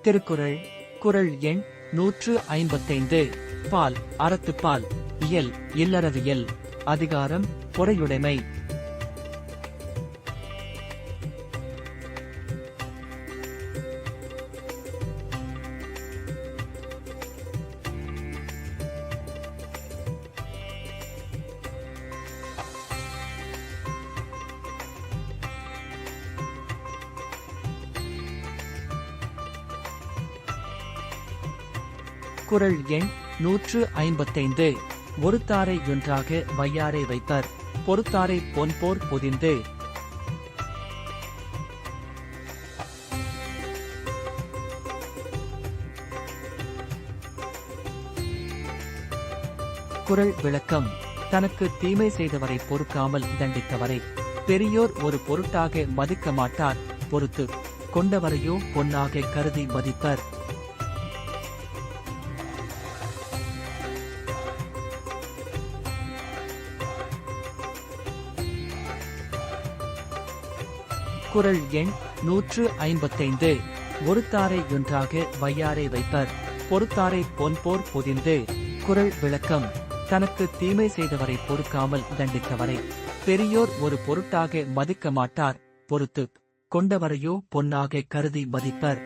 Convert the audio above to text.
திருக்குறள் குறள் எண் 155 பால் அறத்துப்பால் இயல் இல்லறவியல் அதிகாரம் பொறையுடைமை. குறள் எண் 155 ஒருத்தாரை ஒன்றாக வையாரை வைப்பர் பொறுத்தாரை பொன்போர் பொதிந்து. குறள் விளக்கம். தனக்கு தீமை செய்தவரை பொறுக்காமல் தண்டித்தவரை பெரியோர் ஒரு பொருட்டாக மதிக்க மாட்டார், பொறுத்து கொண்டவரையோ பொன்னாக கருதி மதிப்பர். குறள் எண் 155 ஒருத்தாரை ஒன்றாக வையாரை வைப்பர் பொறுத்தாரை பொன்போர் பொதிந்து. குறள் விளக்கம். தனக்கு தீமை செய்தவரை பொறுக்காமல் தண்டித்தவரை பெரியோர் ஒரு பொருட்டாக மதிக்க மாட்டார், பொறுத்து கொண்டவரையோ பொன்னாக கருதி மதிப்பர்.